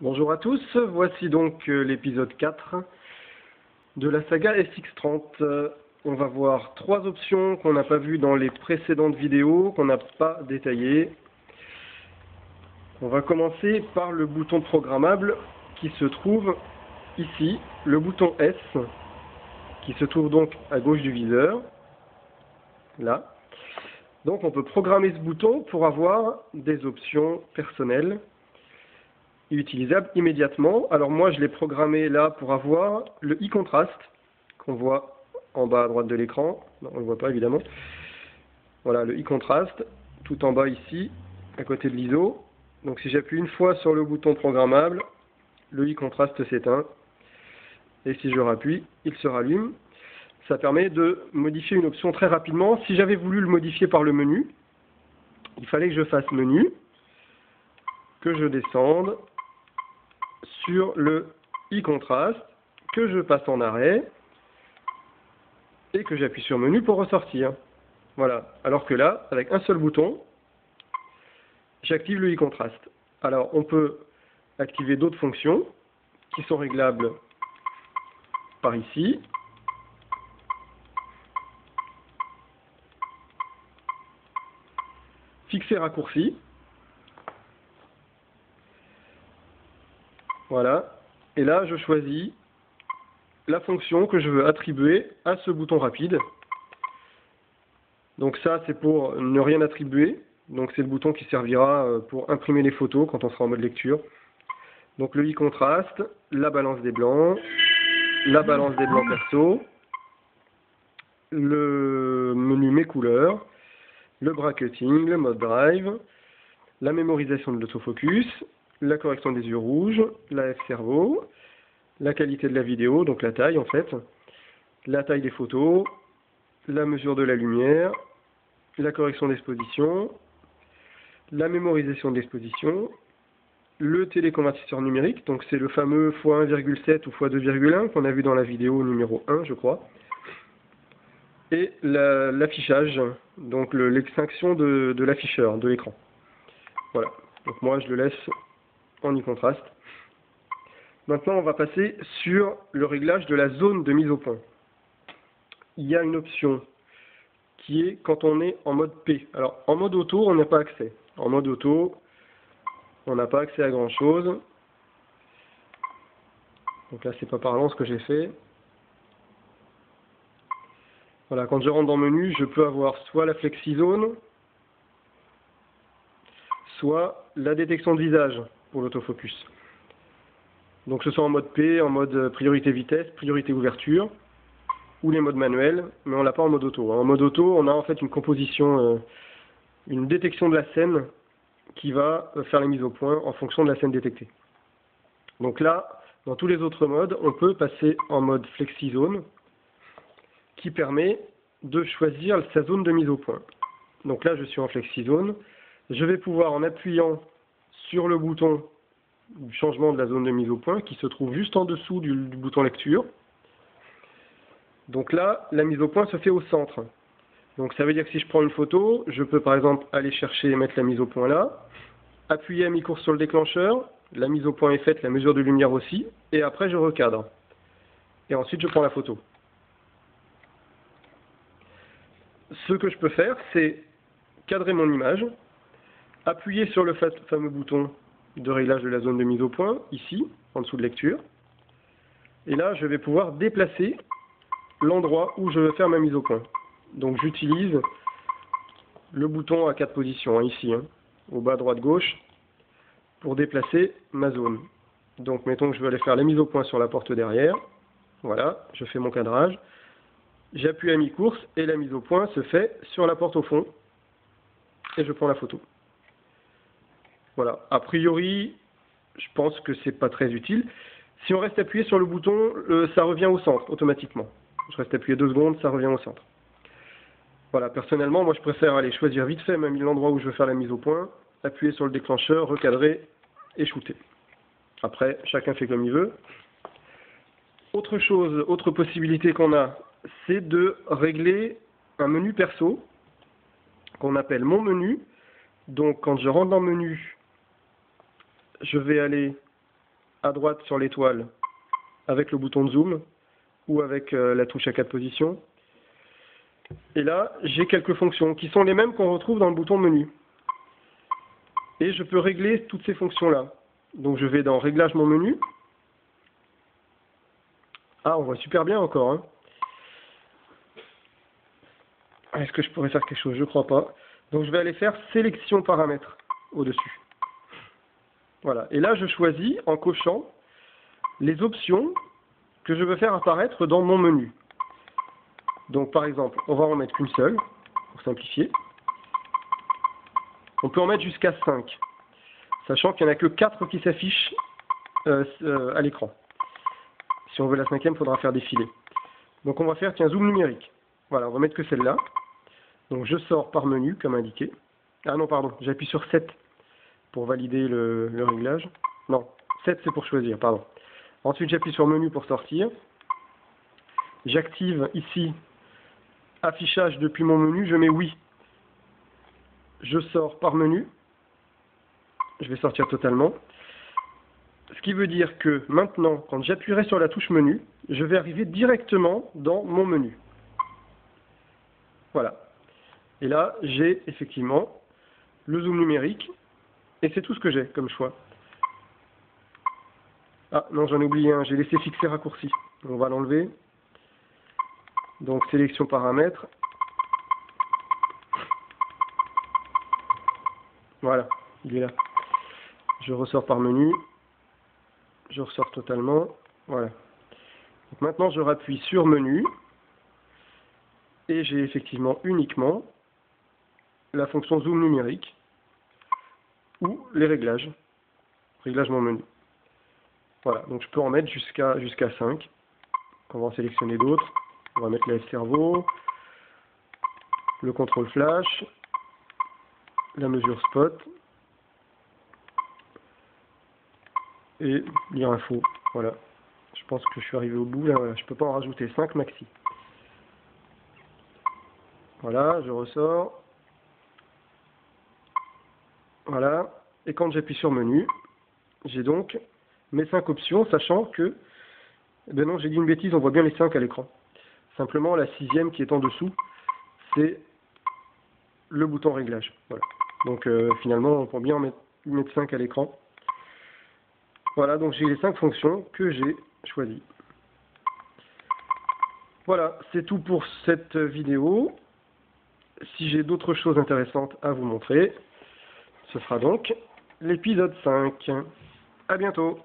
Bonjour à tous, voici donc l'épisode 4 de la saga SX30. On va voir trois options qu'on n'a pas vues dans les précédentes vidéos, qu'on n'a pas détaillées. On va commencer par le bouton programmable qui se trouve ici, le bouton S, qui se trouve donc à gauche du viseur, là. Donc on peut programmer ce bouton pour avoir des options personnelles utilisable immédiatement. Alors moi je l'ai programmé là pour avoir le e-contrast qu'on voit en bas à droite de l'écran. Non, on ne le voit pas évidemment. Voilà le e-contrast tout en bas ici à côté de l'ISO. Donc si j'appuie une fois sur le bouton programmable, le e-contrast s'éteint et si je rappuie, il se rallume. Ça permet de modifier une option très rapidement. Si j'avais voulu le modifier par le menu, il fallait que je fasse menu, que je descende sur le e-contrast, que je passe en arrêt et que j'appuie sur menu pour ressortir. Voilà. Alors que là, avec un seul bouton, j'active le e-contrast. Alors, on peut activer d'autres fonctions qui sont réglables par ici. Fixer raccourci. Voilà. Et là, je choisis la fonction que je veux attribuer à ce bouton rapide. Donc ça, c'est pour ne rien attribuer. Donc c'est le bouton qui servira pour imprimer les photos quand on sera en mode lecture. Donc le e-contrast, la balance des blancs perso, le menu mes couleurs, le bracketing, le mode drive, la mémorisation de l'autofocus, la correction des yeux rouges, la F-Servo, la qualité de la vidéo, donc la taille en fait, la taille des photos, la mesure de la lumière, la correction d'exposition, la mémorisation de l'exposition, le téléconvertisseur numérique, donc c'est le fameux x1,7 ou x2,1 qu'on a vu dans la vidéo numéro 1 je crois, et l'affichage, donc l'extinction de l'afficheur, de l'écran. Voilà, donc moi je le laisse en e-contrast. Maintenant on va passer sur le réglage de la zone de mise au point. Il y a une option qui est quand on est en mode P. Alors en mode auto on n'a pas accès. En mode auto on n'a pas accès à grand chose. Donc là c'est pas parlant ce que j'ai fait. Voilà, quand je rentre dans le menu, je peux avoir soit la flexi-zone, soit la détection de visage pour l'autofocus. Donc que ce soit en mode P, en mode priorité vitesse, priorité ouverture, ou les modes manuels, mais on l'a pas en mode auto. En mode auto, on a en fait une composition, une détection de la scène qui va faire la mise au point en fonction de la scène détectée. Donc là, dans tous les autres modes, on peut passer en mode flexi-zone, qui permet de choisir sa zone de mise au point. Donc là, je suis en flexi-zone. Je vais pouvoir, en appuyant sur le bouton du changement de la zone de mise au point, qui se trouve juste en dessous du bouton lecture. Donc là, la mise au point se fait au centre. Donc ça veut dire que si je prends une photo, je peux par exemple aller chercher et mettre la mise au point là, appuyer à mi-course sur le déclencheur, la mise au point est faite, la mesure de lumière aussi, et après je recadre. Et ensuite je prends la photo. Ce que je peux faire, c'est cadrer mon image, appuyer sur le fameux bouton de réglage de la zone de mise au point, ici, en dessous de lecture. Et là, je vais pouvoir déplacer l'endroit où je veux faire ma mise au point. Donc j'utilise le bouton à 4 positions, ici, au bas droite-gauche, pour déplacer ma zone. Donc mettons que je veux aller faire la mise au point sur la porte derrière. Voilà, je fais mon cadrage. J'appuie à mi-course et la mise au point se fait sur la porte au fond. Et je prends la photo. Voilà, a priori, je pense que c'est pas très utile. Si on reste appuyé sur le bouton, ça revient au centre automatiquement. Je reste appuyé 2 secondes, ça revient au centre. Voilà, personnellement, moi je préfère aller choisir vite fait même l'endroit où je veux faire la mise au point, appuyer sur le déclencheur, recadrer et shooter. Après, chacun fait comme il veut. Autre chose, autre possibilité qu'on a, c'est de régler un menu perso qu'on appelle mon menu. Donc quand je rentre dans le menu, je vais aller à droite sur l'étoile avec le bouton de zoom ou avec la touche à 4 positions. Et là, j'ai quelques fonctions qui sont les mêmes qu'on retrouve dans le bouton menu. Et je peux régler toutes ces fonctions-là. Donc je vais dans Réglages mon menu. Ah, on voit super bien encore, hein. Est-ce que je pourrais faire quelque chose? Je crois pas. Donc je vais aller faire Sélection paramètres au-dessus. Voilà. Et là, je choisis en cochant les options que je veux faire apparaître dans mon menu. Donc par exemple, on va en mettre qu'une seule, pour simplifier. On peut en mettre jusqu'à 5, sachant qu'il n'y en a que 4 qui s'affichent à l'écran. Si on veut la 5e, il faudra faire défiler. Donc on va faire, tiens, zoom numérique. Voilà, on va mettre que celle-là. Donc je sors par menu, comme indiqué. Ah non, pardon, j'appuie sur 7 pour valider le réglage. Non, 7 c'est pour choisir, pardon. Ensuite j'appuie sur menu pour sortir. J'active ici affichage depuis mon menu, je mets oui. Je sors par menu. Je vais sortir totalement. Ce qui veut dire que maintenant, quand j'appuierai sur la touche menu, je vais arriver directement dans mon menu. Voilà. Et là, j'ai effectivement le zoom numérique. Et c'est tout ce que j'ai comme choix. Ah non, j'en ai oublié un. J'ai laissé fixer raccourci. On va l'enlever. Donc, sélection paramètres. Voilà, il est là. Je ressors par menu. Je ressors totalement. Voilà. Donc maintenant, je rappuie sur menu. Et j'ai effectivement uniquement la fonction zoom numérique ou les réglages. Réglage mon menu. Voilà, donc je peux en mettre jusqu'à 5. On va en sélectionner d'autres. On va mettre la F-Servo, le contrôle flash, la mesure spot et lire info. Voilà. Je pense que je suis arrivé au bout là. Voilà. Je peux pas en rajouter 5 maxi. Voilà, je ressors. Voilà. Et quand j'appuie sur menu, j'ai donc mes 5 options, sachant que, ben non, j'ai dit une bêtise, on voit bien les 5 à l'écran. Simplement, la 6e qui est en dessous, c'est le bouton réglage. Voilà. Donc finalement, on peut bien en mettre 5 à l'écran. Voilà, donc j'ai les 5 fonctions que j'ai choisies. Voilà, c'est tout pour cette vidéo. Si j'ai d'autres choses intéressantes à vous montrer, ce sera donc l'épisode 5. À bientôt.